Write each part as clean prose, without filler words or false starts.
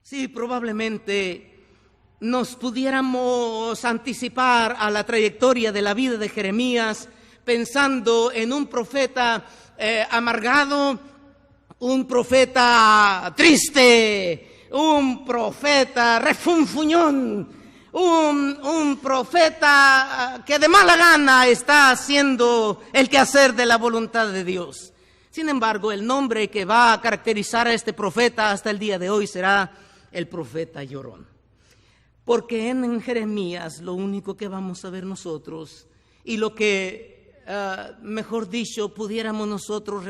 Sí, probablemente nos pudiéramos anticipar a la trayectoria de la vida de Jeremías pensando en un profeta amargado, un profeta triste, un profeta refunfuñón, un profeta que de mala gana está haciendo el quehacer de la voluntad de Dios. Sin embargo, el nombre que va a caracterizar a este profeta hasta el día de hoy será el profeta llorón. Porque en Jeremías lo único que vamos a ver nosotros y lo que, mejor dicho, pudiéramos nosotros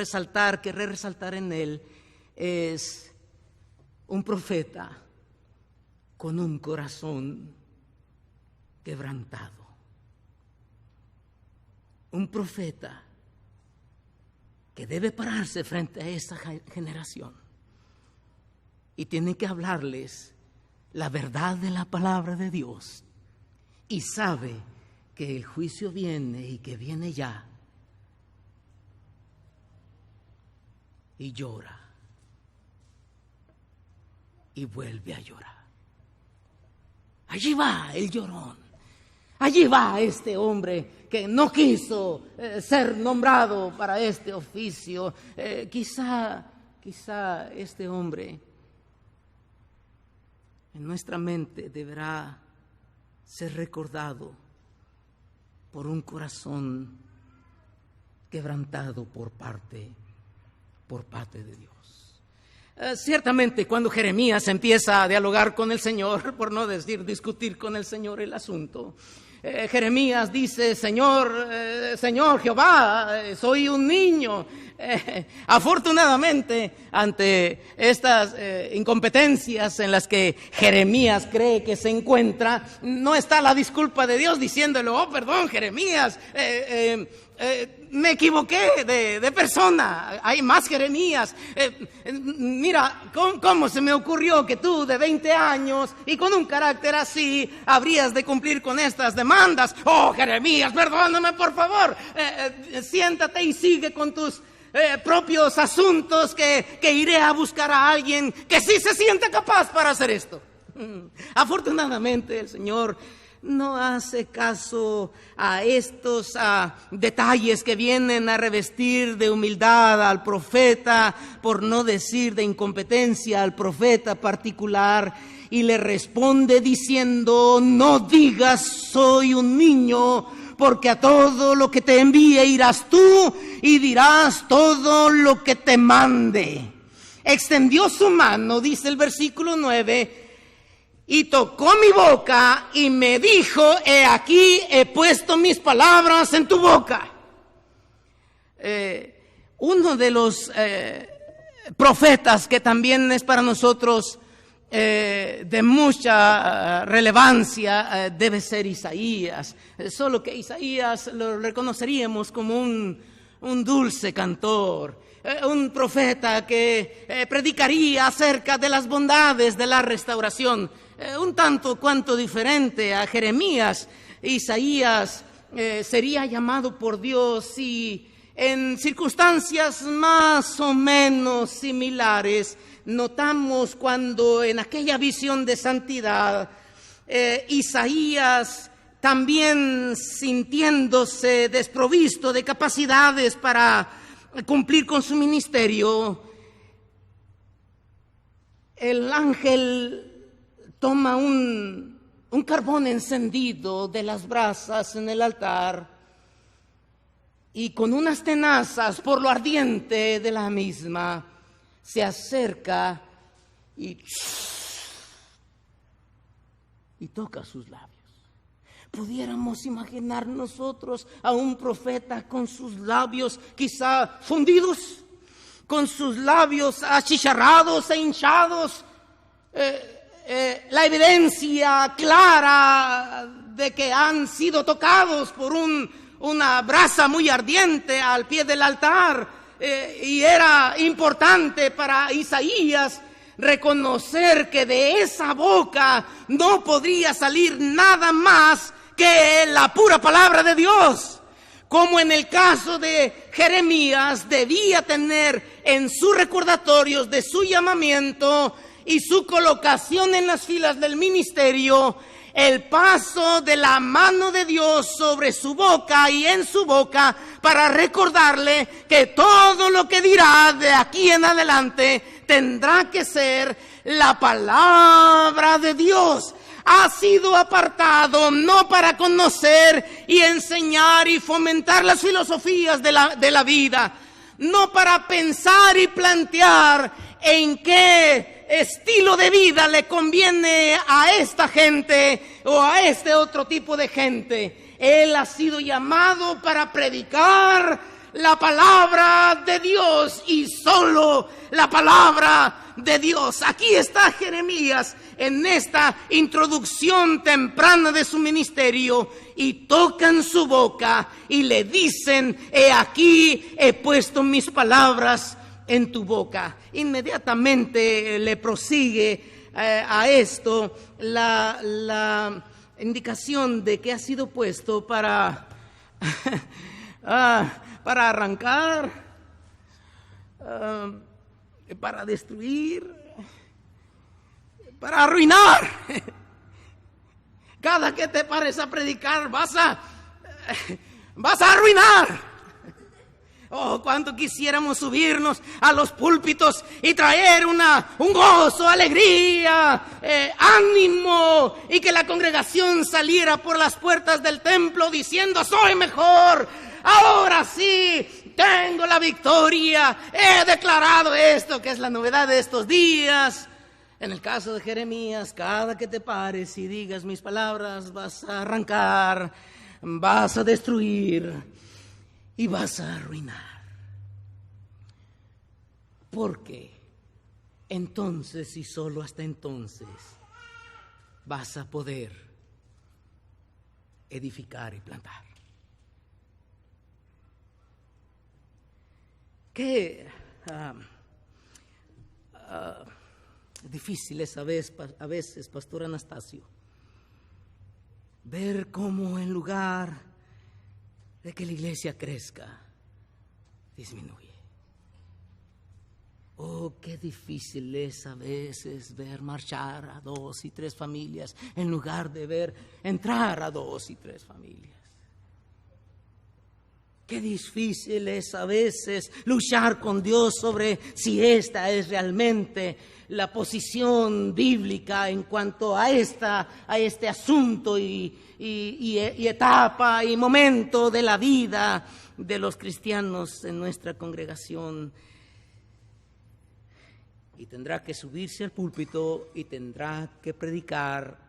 querer resaltar en él, es un profeta con un corazón quebrantado. Un profeta que debe pararse frente a esa generación y tiene que hablarles la verdad de la palabra de Dios, y sabe que el juicio viene y que viene ya, y llora y vuelve a llorar. Allí va el llorón, allí va este hombre que no quiso ser nombrado para este oficio. Quizá este hombre en nuestra mente deberá ser recordado por un corazón quebrantado por parte de Dios. Ciertamente, cuando Jeremías empieza a dialogar con el Señor, por no decir discutir con el Señor el asunto, Jeremías dice: Señor Jehová, soy un niño. Afortunadamente, ante estas incompetencias en las que Jeremías cree que se encuentra, no está la disculpa de Dios diciéndole: oh, perdón, Jeremías, me equivoqué de persona, hay más Jeremías. Mira, ¿cómo se me ocurrió que tú de 20 años y con un carácter así habrías de cumplir con estas demandas? Oh, Jeremías, perdóname, por favor, siéntate y sigue con tus propios asuntos, que iré a buscar a alguien que sí se siente capaz para hacer esto. Afortunadamente el Señor no hace caso a estos detalles que vienen a revestir de humildad al profeta, por no decir de incompetencia al profeta particular, y le responde diciendo: no digas soy un niño, porque a todo lo que te envíe irás tú y dirás todo lo que te mande. Extendió su mano, dice el versículo 9, y tocó mi boca y me dijo: he aquí, he puesto mis palabras en tu boca. Uno de los profetas que también es para nosotros de mucha relevancia debe ser Isaías. Solo que Isaías lo reconoceríamos como un dulce cantor, un profeta que predicaría acerca de las bondades de la restauración, un tanto cuanto diferente a Jeremías. Isaías sería llamado por Dios, y en circunstancias más o menos similares notamos cuando en aquella visión de santidad Isaías, también sintiéndose desprovisto de capacidades para cumplir con su ministerio, el ángel toma un carbón encendido de las brasas en el altar, y con unas tenazas por lo ardiente de la misma se acerca y toca sus labios. Pudiéramos imaginar nosotros a un profeta con sus labios quizá fundidos, con sus labios achicharrados e hinchados, la evidencia clara de que han sido tocados por una brasa muy ardiente al pie del altar. Y era importante para Isaías reconocer que de esa boca no podría salir nada más que la pura palabra de Dios. Como en el caso de Jeremías, debía tener en sus recordatorios de su llamamiento y su colocación en las filas del ministerio, el paso de la mano de Dios sobre su boca y en su boca para recordarle que todo lo que dirá de aquí en adelante tendrá que ser la palabra de Dios. Ha sido apartado no para conocer y enseñar y fomentar las filosofías de la vida, no para pensar y plantear en qué estilo de vida le conviene a esta gente o a este otro tipo de gente. Él ha sido llamado para predicar la palabra de Dios y solo la palabra de Dios. Aquí está Jeremías en esta introducción temprana de su ministerio y tocan su boca y le dicen: he aquí, he puesto mis palabras en tu boca. Inmediatamente le prosigue a esto la indicación de que ha sido puesto para para arrancar, para destruir, para arruinar. Cada que te pares a predicar vas a arruinar. Oh, cuánto quisiéramos subirnos a los púlpitos y traer un gozo, alegría, ánimo, y que la congregación saliera por las puertas del templo diciendo: soy mejor, ahora sí, tengo la victoria, he declarado esto que es la novedad de estos días. En el caso de Jeremías, cada que te pares y digas mis palabras, vas a arrancar, vas a destruir y vas a arruinar. Porque entonces y solo hasta entonces vas a poder edificar y plantar. Qué difícil es a veces, Pastor Anastasio, ver cómo en lugar de que la iglesia crezca, disminuye. Oh, qué difícil es a veces ver marchar a 2 y 3 familias en lugar de ver entrar a 2 y 3 familias. Qué difícil es a veces luchar con Dios sobre si esta es realmente la posición bíblica en cuanto a este asunto y etapa y momento de la vida de los cristianos en nuestra congregación. Y tendrá que subirse al púlpito y tendrá que predicar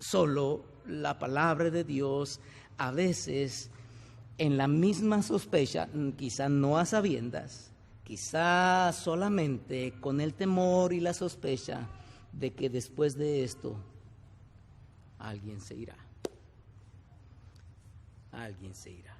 solo la palabra de Dios, a veces en la misma sospecha, quizá no a sabiendas, quizá solamente con el temor y la sospecha de que después de esto alguien se irá. Alguien se irá.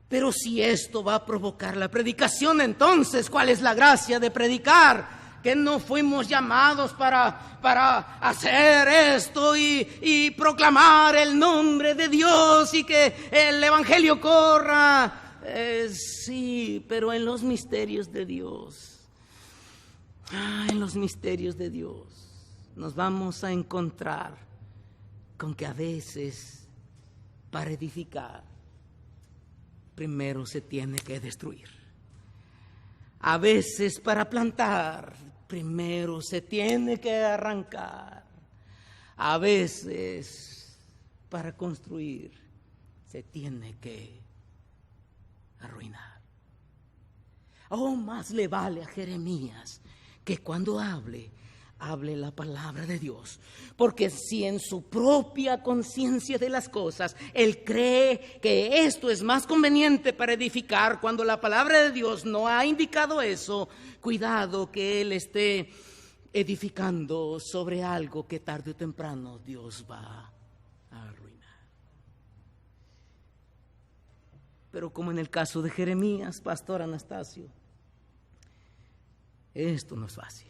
Pero si esto va a provocar la predicación, entonces, ¿cuál es la gracia de predicar? Que no fuimos llamados para hacer esto y proclamar el nombre de Dios y que el evangelio corra. Sí, pero en los misterios de Dios, en los misterios de Dios, nos vamos a encontrar con que a veces para edificar primero se tiene que destruir. A veces para plantar primero se tiene que arrancar. A veces para construir se tiene que arruinar. Oh, más le vale a Jeremías que cuando hable la palabra de Dios, porque si en su propia conciencia de las cosas él cree que esto es más conveniente para edificar, cuando la palabra de Dios no ha indicado eso, cuidado que él esté edificando sobre algo que tarde o temprano Dios va a arruinar. Pero como en el caso de Jeremías, Pastor Anastasio, esto no es fácil.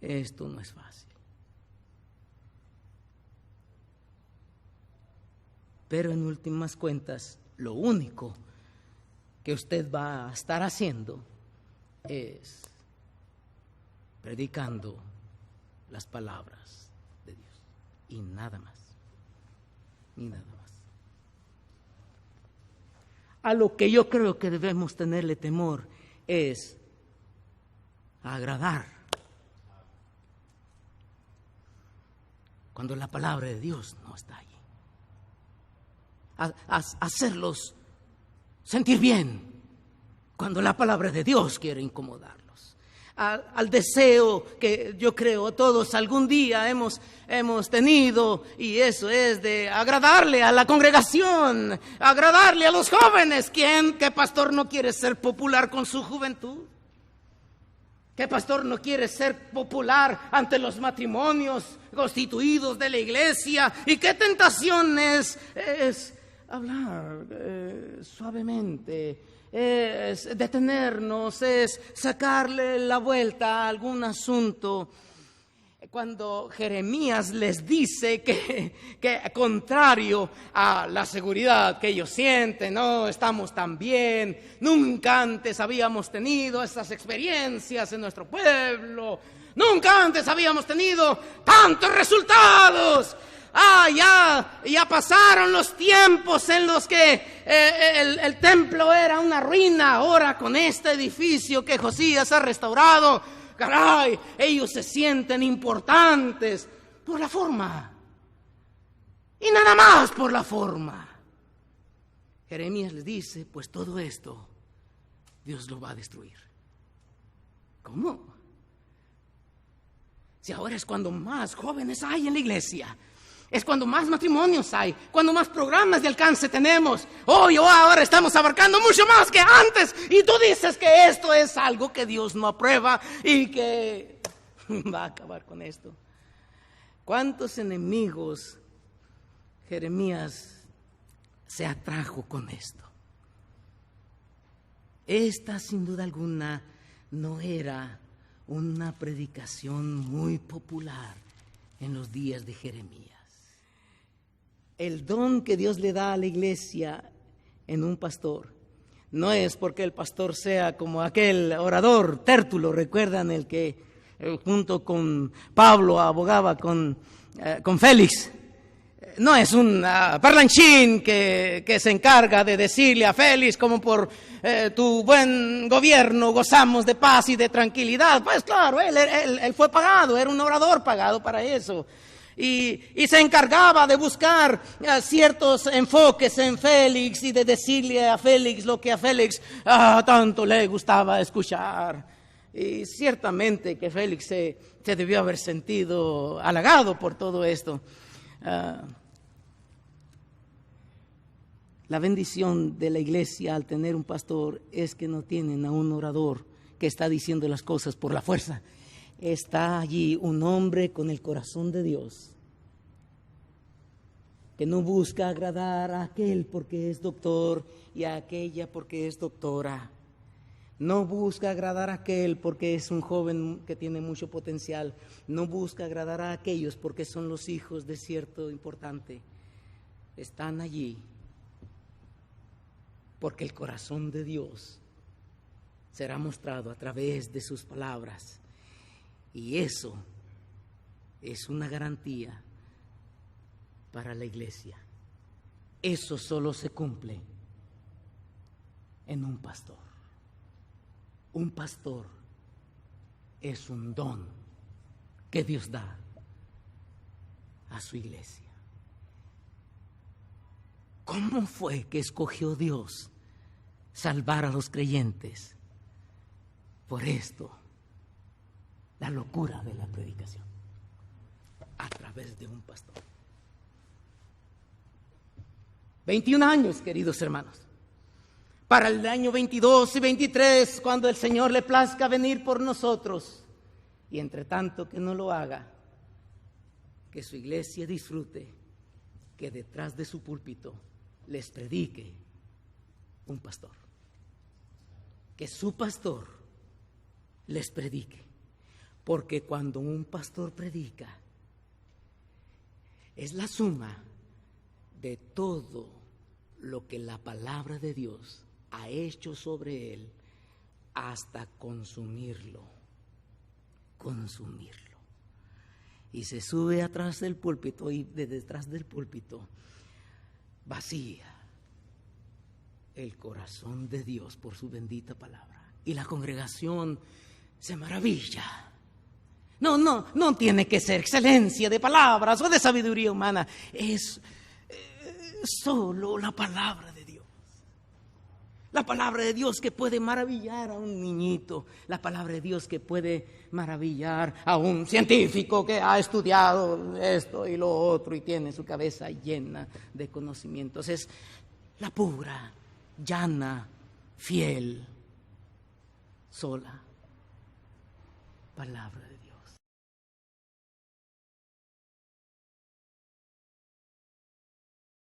Esto no es fácil. Pero en últimas cuentas, lo único que usted va a estar haciendo es predicando las palabras de Dios y nada más, ni nada más. A lo que yo creo que debemos tenerle temor es agradar cuando la palabra de Dios no está allí. Hacerlos sentir bien cuando la palabra de Dios quiere incomodarlos. Al deseo que yo creo todos algún día hemos tenido, y eso es de agradarle a la congregación, agradarle a los jóvenes. ¿Qué pastor no quiere ser popular con su juventud? ¿Qué pastor no quiere ser popular ante los matrimonios constituidos de la iglesia? ¿Y qué tentación es hablar suavemente? Es detenernos, es sacarle la vuelta a algún asunto. Cuando Jeremías les dice que contrario a la seguridad que ellos sienten, no estamos tan bien, nunca antes habíamos tenido esas experiencias en nuestro pueblo, nunca antes habíamos tenido tantos resultados. Ya pasaron los tiempos en los que el templo era una ruina. Ahora con este edificio que Josías ha restaurado, caray, ellos se sienten importantes por la forma. Y nada más por la forma. Jeremías les dice, pues todo esto Dios lo va a destruir. ¿Cómo? Si ahora es cuando más jóvenes hay en la iglesia, es cuando más matrimonios hay, cuando más programas de alcance tenemos. Ahora estamos abarcando mucho más que antes. Y tú dices que esto es algo que Dios no aprueba y que va a acabar con esto. ¿Cuántos enemigos Jeremías se atrajo con esto? Esta, sin duda alguna, no era una predicación muy popular en los días de Jeremías. El don que Dios le da a la iglesia en un pastor no es porque el pastor sea como aquel orador Tértulo, recuerdan, el que junto con Pablo abogaba con Félix. No es un parlanchín que se encarga de decirle a Félix, como por tu buen gobierno gozamos de paz y de tranquilidad. Pues claro, él fue pagado, era un orador pagado para eso. Y se encargaba de buscar ciertos enfoques en Félix y de decirle a Félix lo que a Félix tanto le gustaba escuchar. Y ciertamente que Félix se debió haber sentido halagado por todo esto. La bendición de la iglesia al tener un pastor es que no tienen a un orador que está diciendo las cosas por la fuerza. Está allí un hombre con el corazón de Dios, que no busca agradar a aquel porque es doctor y a aquella porque es doctora. No busca agradar a aquel porque es un joven que tiene mucho potencial. No busca agradar a aquellos porque son los hijos de cierto importante. Están allí porque el corazón de Dios será mostrado a través de sus palabras. Y eso es una garantía para la iglesia. Eso solo se cumple en un pastor. Un pastor es un don que Dios da a su iglesia. ¿Cómo fue que escogió Dios salvar a los creyentes? Por esto, la locura de la predicación a través de un pastor. 21 años, queridos hermanos. Para el año 22 y 23, cuando el Señor le plazca venir por nosotros, y entre tanto que no lo haga, que su iglesia disfrute que detrás de su púlpito les predique un pastor. Que su pastor les predique. Porque cuando un pastor predica, es la suma de todo lo que la palabra de Dios ha hecho sobre él hasta consumirlo. Y se sube atrás del púlpito y de detrás del púlpito vacía el corazón de Dios por su bendita palabra. Y la congregación se maravilla. No tiene que ser excelencia de palabras o de sabiduría humana. Es solo la palabra de Dios. La palabra de Dios que puede maravillar a un niñito. La palabra de Dios que puede maravillar a un científico que ha estudiado esto y lo otro y tiene su cabeza llena de conocimientos. Es la pura, llana, fiel, sola palabra de Dios.